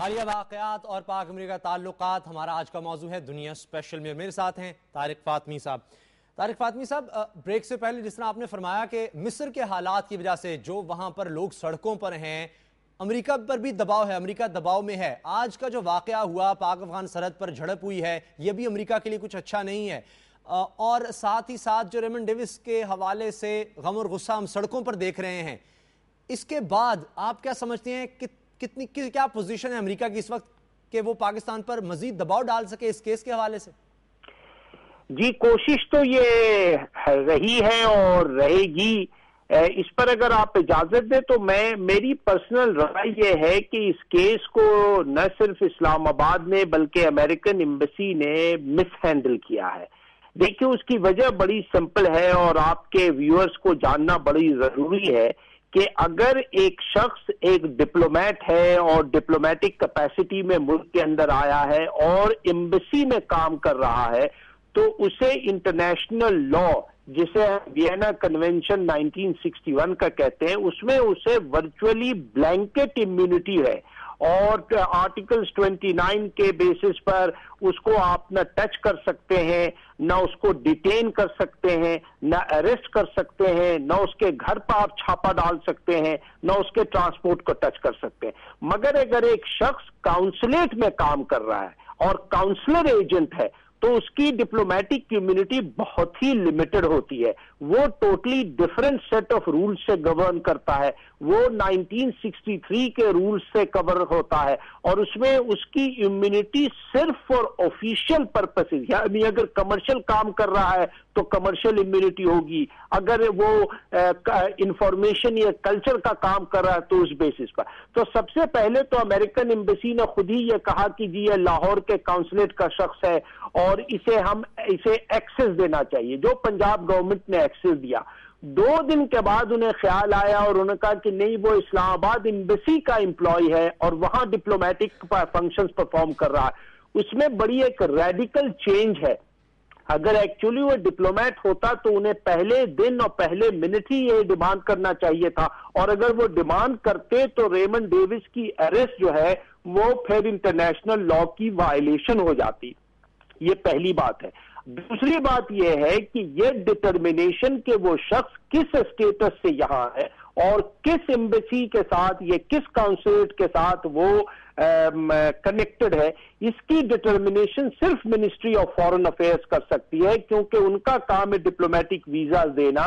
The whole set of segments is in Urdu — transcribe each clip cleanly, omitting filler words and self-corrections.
حالیہ واقعات اور پاک امریکہ تعلقات ہمارا آج کا موضوع ہے دنیا اسپیشل میں۔ میرے ساتھ ہیں طارق فاطمی صاحب۔ طارق فاطمی صاحب، بریک سے پہلے جس طرح آپ نے فرمایا کہ مصر کے حالات کی وجہ سے جو وہاں پر لوگ سڑکوں پر ہیں، امریکہ پر بھی دباؤ ہے، امریکہ دباؤ میں ہے۔ آج کا جو واقعہ ہوا، پاک افغان سرحد پر جھڑپ ہوئی ہے، یہ بھی امریکہ کے لیے کچھ اچھا نہیں ہے۔ اور ساتھ ہی ساتھ جو ریمنڈ ڈیوس کے حوالے سے غم اور غصہ ہم سڑکوں پر دیکھ رہے ہیں، اس کے بعد آپ کیا سمجھتے ہیں کیا پوزیشن ہے امریکہ کی اس وقت کہ وہ پاکستان پر مزید دباؤ ڈال سکے اس کیس کے حوالے سے؟ جی، کوشش تو یہ رہی ہے اور رہے گی۔ اس پر اگر آپ اجازت دیں تو میری پرسنل رائے یہ ہے کہ اس کیس کو نہ صرف اسلام آباد نے بلکہ امریکن ایمبیسی نے مس ہینڈل کیا ہے۔ دیکھیں، اس کی وجہ بڑی سمپل ہے اور آپ کے ویورز کو جاننا بڑی ضروری ہے کہ اگر ایک شخص ایک ڈپلومیٹ ہے اور ڈپلومیٹک کیپیسٹی میں ملک کے اندر آیا ہے اور ایمبیسی میں کام کر رہا ہے تو اسے انٹرنیشنل لا، جسے وینا کنونشن 1961 کا کہتے ہیں، اس میں اسے ورچولی بلینکٹ امیونٹی ہے اور آرٹیکلز 29 کے بیسس پر اس کو آپ نہ ٹچ کر سکتے ہیں، نہ اس کو ڈیٹین کر سکتے ہیں، نہ اریسٹ کر سکتے ہیں، نہ اس کے گھر پر آپ چھاپا ڈال سکتے ہیں، نہ اس کے ٹرانسپورٹ کو ٹچ کر سکتے ہیں۔ مگر اگر ایک شخص کاؤنسلیٹ میں کام کر رہا ہے اور کاؤنسلر ایجنٹ ہے تو اس کی ڈپلومیٹک کمیونٹی بہت ہی لمیٹڈ ہوتی ہے۔ وہ totally different set of rule سے گورن کرتا ہے، وہ 1963 کے رول سے کور ہوتا ہے اور اس میں اس کی امیونٹی صرف فار آفیشیل پرپسز، یعنی اگر کمرشل کام کر رہا ہے تو کمرشل امیونٹی ہوگی، اگر وہ انفارمیشن یا کلچر کا کام کر رہا ہے تو اس بیسس پر۔ تو سب سے پہلے تو امریکن ایمبیسی نے خود ہی یہ کہا کہ جی یہ لاہور کے کاؤنسلیٹ کا شخص ہے اور اسے ایکسس دینا چاہیے، جو پنجاب گورنمنٹ نے ایکسس دیا۔ 2 دن کے بعد انہیں خیال آیا اور انہوں نے کہا کہ نہیں، وہ اسلام آباد ایمبیسی کا امپلائی ہے اور وہاں ڈپلومیٹک فنکشنز پرفارم کر رہا ہے۔ اس میں بڑی ایک ریڈیکل چینج ہے۔ اگر ایکچولی وہ ڈپلومیٹ ہوتا تو انہیں پہلے دن اور پہلے منٹ ہی یہ ڈیمانڈ کرنا چاہیے تھا، اور اگر وہ ڈیمانڈ کرتے تو ریمنڈ ڈیوس کی اریسٹ جو ہے وہ پھر انٹرنیشنل لا کی وائلیشن ہو جاتی۔ یہ پہلی بات ہے۔ دوسری بات یہ ہے کہ یہ ڈٹرمنیشن کہ وہ شخص کس اسٹیٹس سے یہاں ہے اور کس ایمبیسی کے ساتھ، یہ کس کاؤنسلیٹ کے ساتھ وہ کنیکٹڈ ہے، اس کی ڈٹرمنیشن صرف منسٹری آف فارن افیئرز کر سکتی ہے، کیونکہ ان کا کام ہے ڈپلومیٹک ویزا دینا۔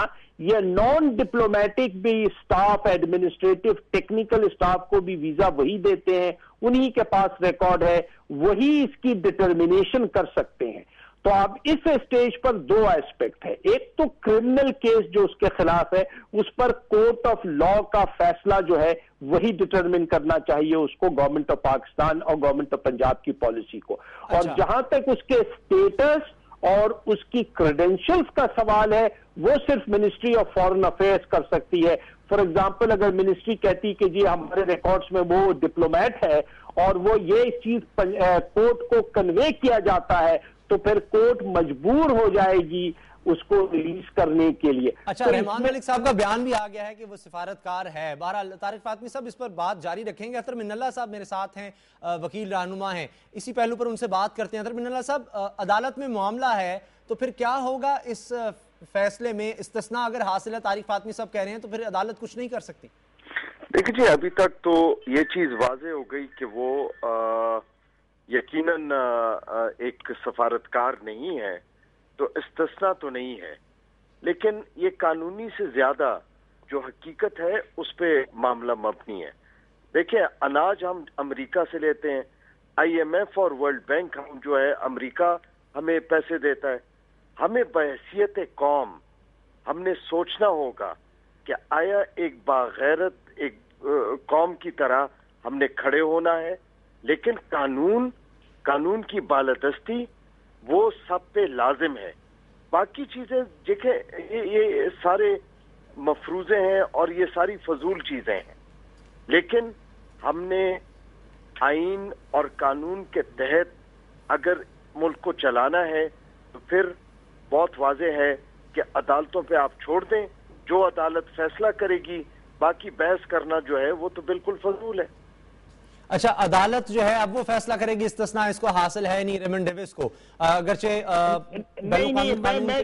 یہ نان ڈپلومیٹک بھی اسٹاف، ایڈمنسٹریٹو ٹیکنیکل اسٹاف کو بھی ویزا وہی دیتے ہیں، انہی کے پاس ریکارڈ ہے، وہی اس کی ڈٹرمنیشن کر سکتے ہیں۔ تو اب اس اسٹیج پر 2 ایسپیکٹ ہے۔ ایک تو کرمنل کیس جو اس کے خلاف ہے، اس پر کورٹ آف لا کا فیصلہ جو ہے وہی ڈٹرمن کرنا چاہیے اس کو، گورنمنٹ آف پاکستان اور گورنمنٹ آف پنجاب کی پالیسی کو۔ اور جہاں تک اس کے اسٹیٹس اور اس کی کریڈینشلز کا سوال ہے، وہ صرف منسٹری آف فارن افیئرز کر سکتی ہے۔ فار ایگزامپل، اگر منسٹری کہتی کہ جی ہمارے ریکارڈز میں وہ ڈپلومیٹ ہے اور وہ یہ چیز کورٹ کو کنوے کیا جاتا ہے تو پھر کورٹ مجبور ہو جائے گی اس کو ریلیز کرنے کے لیے۔ اچھا، رحمان ملک صاحب کا بیان بھی آ گیا ہے کہ وہ سفارتکار ہے۔ بہرحال طارق فاطمی صاحب اس پر بات جاری رکھیں گے۔ اختر من اللہ صاحب میرے ساتھ ہیں، وکیل رہنما ہیں، اسی پہلو پر ان سے بات کرتے ہیں۔ اختر من اللہ صاحب، عدالت میں معاملہ ہے تو پھر کیا ہوگا اس فیصلے میں؟ استثناء اگر حاصل ہے، طارق فاطمی صاحب کہہ رہے ہیں، تو پھر عدالت کچھ نہیں کر سکتی؟ دیکھیں جی، ابھی تک تو یہ چیز واضح ہو گئی کہ وہ یقیناً ایک سفارتکار نہیں ہے، تو استثناء تو نہیں ہے، لیکن یہ قانونی سے زیادہ جو حقیقت ہے اس پہ معاملہ مبنی ہے۔ دیکھیں، اناج ہم امریکہ سے لیتے ہیں، آئی ایم ایف اور ورلڈ بینک ہم جو ہے امریکہ ہمیں پیسے دیتا ہے۔ ہمیں بحیثیت قوم ہم نے سوچنا ہوگا کہ آیا ایک باغیرت ایک قوم کی طرح ہم نے کھڑے ہونا ہے، لیکن قانون کی بالادستی وہ سب پہ لازم ہے۔ باقی چیزیں دیکھیں، یہ سارے مفروضے ہیں اور یہ ساری فضول چیزیں ہیں، لیکن ہم نے آئین اور قانون کے تحت اگر ملک کو چلانا ہے تو پھر بہت واضح ہے کہ عدالتوں پہ آپ چھوڑ دیں، جو عدالت فیصلہ کرے گی، باقی بحث کرنا جو ہے وہ تو بالکل فضول ہے۔ اچھا عدالت جو ہے اب وہ فیصلہ کرے گی استثناء اس کو حاصل ہے نہیں ریمنڈ ڈیوس کو، اگرچہ نہیں میں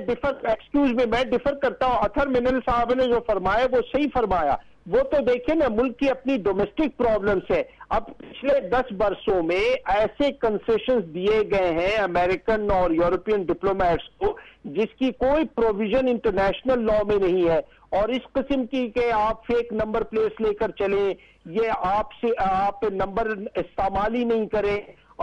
ڈیفر کرتا ہوں. اطہر منل صاحب نے جو فرمایا وہ صحیح فرمایا. وہ تو دیکھیں نا ملک کی اپنی ڈومیسٹک پرابلمز ہے. اب پچھلے 10 برسوں میں ایسے کنسیشنز دیے گئے ہیں امریکن اور یورپین ڈپلومیٹس کو جس کی کوئی پروویژن انٹرنیشنل لا میں نہیں ہے. اور اس قسم کی کہ آپ فیک نمبر پلیٹس لے کر چلیں، یہ آپ نمبر استعمال ہی نہیں کریں،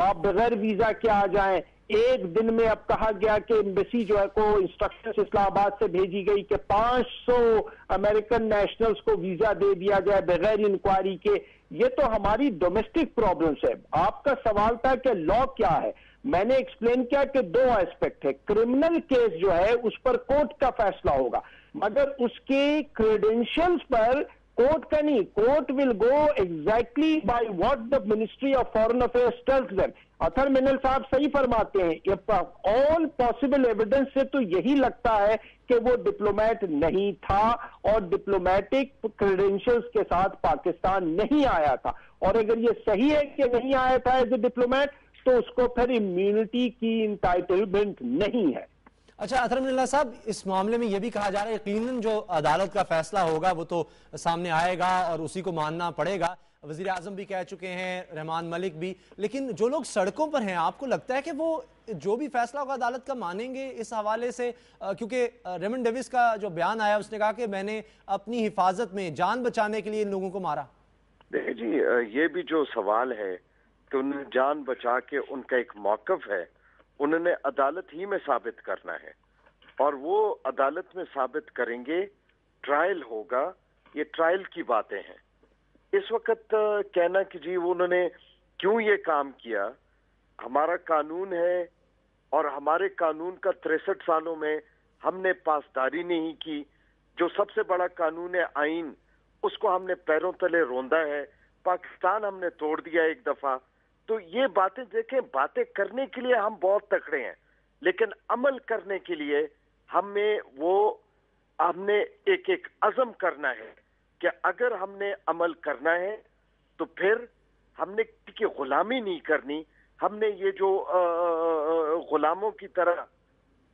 آپ بغیر ویزا کے آ جائیں. ایک دن میں اب کہا گیا کہ ایمبیسی جو ہے کو انسٹرکشن اسلام آباد سے بھیجی گئی کہ 500 امریکن نیشنلز کو ویزا دے دیا جائے بغیر انکوائری کے. یہ تو ہماری ڈومیسٹک پرابلمز ہے. آپ کا سوال تھا کہ لا کیا ہے، میں نے ایکسپلین کیا کہ 2 ایسپیکٹ ہے. کرمنل کیس جو ہے اس پر کورٹ کا فیصلہ ہوگا، مگر اس کے کریڈینشلز پر کورٹ کا نہیں. Court will go exactly by what the Ministry of Foreign Affairs tells them. Athar Minallah صاحب صحیح فرماتے ہیں، آل پاسبل ایویڈنس سے تو یہی لگتا ہے کہ وہ ڈپلومیٹ نہیں تھا اور ڈپلومیٹک کریڈینشلز کے ساتھ پاکستان نہیں آیا تھا. اور اگر یہ صحیح ہے کہ نہیں آیا تھا ایز اے ڈپلومیٹ تو اس کو پھر امیونٹی کی انٹائٹلمنٹ نہیں ہے. اچھا اطہر منل صاحب، اس معاملے میں یہ بھی کہا جا رہا ہے یقیناً جو عدالت کا فیصلہ ہوگا وہ تو سامنے آئے گا اور اسی کو ماننا پڑے گا. وزیر اعظم بھی کہہ چکے ہیں، رحمان ملک بھی، لیکن جو لوگ سڑکوں پر ہیں آپ کو لگتا ہے کہ وہ جو بھی فیصلہ ہوگا عدالت کا مانیں گے اس حوالے سے؟ کیونکہ ریمنڈ ڈیوس کا جو بیان آیا اس نے کہا کہ میں نے اپنی حفاظت میں جان بچانے کے لیے ان لوگوں کو مارا. دیکھیں جی، یہ بھی جو سوال ہے کہ انہوں نے جان بچا کے ان کا ایک موقف ہے، انہوں نے عدالت ہی میں ثابت کرنا ہے اور وہ عدالت میں ثابت کریں گے. ٹرائل ہوگا، یہ ٹرائل کی باتیں ہیں. اس وقت کہنا کہ جی انہوں نے کیوں یہ کام کیا، ہمارا قانون ہے اور ہمارے قانون کا 63 سالوں میں ہم نے پاسداری نہیں کی. جو سب سے بڑا قانون ہے آئین، اس کو ہم نے پیروں تلے روندا ہے. پاکستان ہم نے توڑ دیا ایک دفعہ. تو یہ باتیں دیکھیں، باتیں کرنے کے لیے ہم بہت تکڑے ہیں، لیکن عمل کرنے کے لیے ہم نے ایک عزم کرنا ہے کہ اگر ہم نے عمل کرنا ہے تو پھر ہم نے کسی کی غلامی نہیں کرنی. ہم نے یہ جو غلاموں کی طرح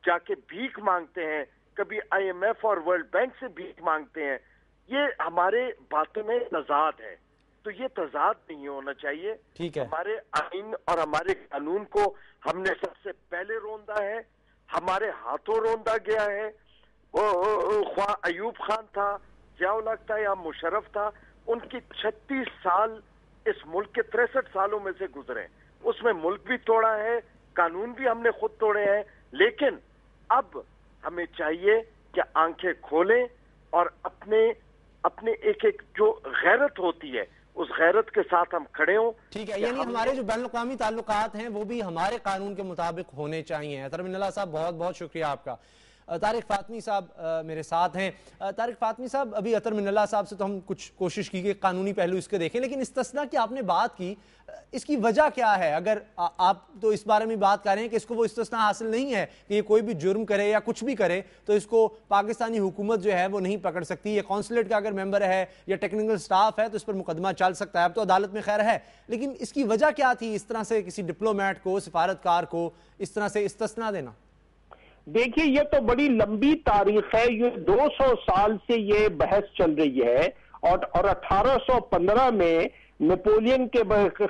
جا کے بھیک مانگتے ہیں، کبھی IMF اور ورلڈ بینک سے بھیک مانگتے ہیں، یہ ہمارے باتوں میں تضاد ہے. تو یہ تضاد نہیں ہونا چاہیے. ہمارے آئین اور ہمارے قانون کو ہم نے سب سے پہلے روندا ہے، ہمارے ہاتھوں روندا گیا ہے. خواہ ایوب خان تھا، ضیاء الحق تھا یا مشرف تھا، ان کی 36 سال اس ملک کے 63 سالوں میں سے گزرے. اس میں ملک بھی توڑا ہے، قانون بھی ہم نے خود توڑے ہیں. لیکن اب ہمیں چاہیے کہ آنکھیں کھولیں اور اپنے ایک جو غیرت ہوتی ہے اس غیرت کے ساتھ ہم کھڑے ہوں. ٹھیک ہے، یعنی ہمارے جو بین الاقوامی تعلقات ہیں وہ بھی ہمارے قانون کے مطابق ہونے چاہیے. اطہر منل صاحب بہت بہت شکریہ آپ کا. طارق فاطمی صاحب میرے ساتھ ہیں. طارق فاطمی صاحب، ابھی اطہر منل صاحب سے تو ہم کچھ کوشش کی کہ قانونی پہلو اس کے دیکھیں، لیکن استثناء کی آپ نے بات کی، اس کی وجہ کیا ہے؟ اگر آپ تو اس بارے میں بات کر رہے ہیں کہ اس کو وہ استثناء حاصل نہیں ہے کہ یہ کوئی بھی جرم کرے یا کچھ بھی کرے تو اس کو پاکستانی حکومت جو ہے وہ نہیں پکڑ سکتی. یہ قونصلیٹ کا اگر ممبر ہے یا ٹیکنیکل سٹاف ہے تو اس پر مقدمہ چل سکتا ہے. اب تو عدالت میں خیر ہے، لیکن اس کی وجہ کیا تھی اس طرح سے کسی ڈپلومیٹ کو، سفارتکار کو اس طرح سے استثناء دینا؟ دیکھیے یہ تو بڑی لمبی تاریخ ہے. یہ 200 سال سے یہ بحث چل رہی ہے اور 1815 میں نیپولین کے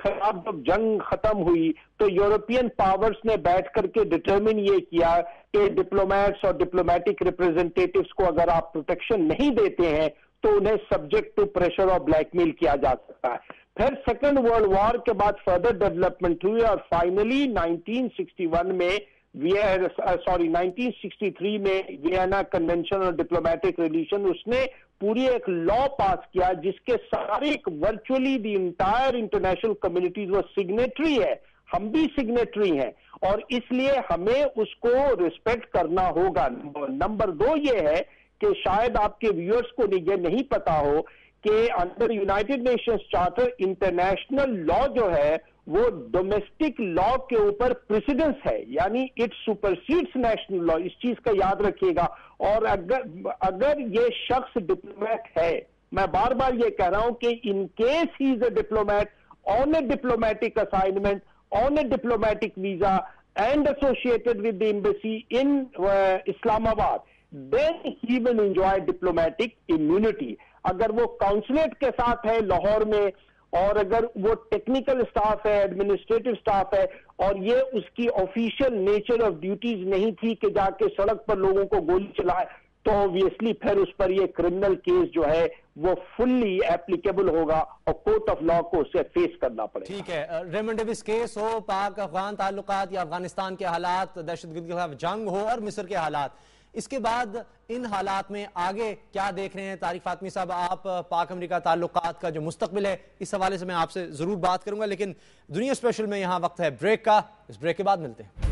خلاف جب جنگ ختم ہوئی تو یورپین پاورز نے بیٹھ کر کے ڈٹرمن یہ کیا کہ ڈپلومیٹس اور ڈپلومیٹک ریپریزنٹیٹیوز کو اگر آپ پروٹیکشن نہیں دیتے ہیں تو انہیں سبجیکٹ ٹو پریشر اور بلیک میل کیا جا سکتا ہے. پھر سیکنڈ ورلڈ وار کے بعد فردر ڈیولپمنٹ ہوئی اور فائنلی 1961 میں 1963 میں وینا کنونشن اور ڈپلومیٹک ریلیشن اس نے پوری ایک لا پاس کیا جس کے سارے virtually the entire international communities وہ سگنیٹری ہے. ہم بھی سگنیٹری ہیں اور اس لیے ہمیں اس کو ریسپیکٹ کرنا ہوگا. نمبر 2 یہ ہے کہ شاید آپ کے ویورز کو یہ نہیں پتا ہو کہ under United nations charter international law جو ہے وہ ڈومیسٹک لا کے اوپر پریسیڈنس ہے، یعنی اٹ سپرسیڈس نیشنل لا. اس چیز کا یاد رکھیے گا. اور اگر یہ شخص ڈپلومیٹ ہے، میں بار بار یہ کہہ رہا ہوں کہ in case he is a diplomat on a diplomatic assignment, on a diplomatic visa and associated with the embassy in Islamabad, then he will enjoy diplomatic immunity. اگر وہ کونسلیٹ کے ساتھ ہے لاہور میں اور اگر وہ ٹیکنیکل سٹاف ہے, ایڈمنسٹریٹو سٹاف ہے, اور یہ اس کی آفیشیل نیچر آف ڈیوٹیز نہیں تھی کہ جا کے سڑک پر لوگوں کو گولی چلائے, تو obviously پھر اس پر یہ کرمنل کیس جو ہے وہ فلی ایپلیکیبل ہوگا اور کورٹ آف لا کو اسے فیس کرنا پڑے گا. ٹھیک ہے, ریمنڈ ڈیوس کیس ہو, پاک افغان تعلقات یا افغانستان کے حالات, دہشت گردی کے خلاف جنگ ہو اور مصر کے حالات, اس کے بعد ان حالات میں آگے کیا دیکھ رہے ہیں؟ طارق فاطمی صاحب, آپ پاک امریکہ تعلقات کا جو مستقبل ہے اس حوالے سے میں آپ سے ضرور بات کروں گا, لیکن دنیا اسپیشل میں یہاں وقت ہے بریک کا. اس بریک کے بعد ملتے ہیں.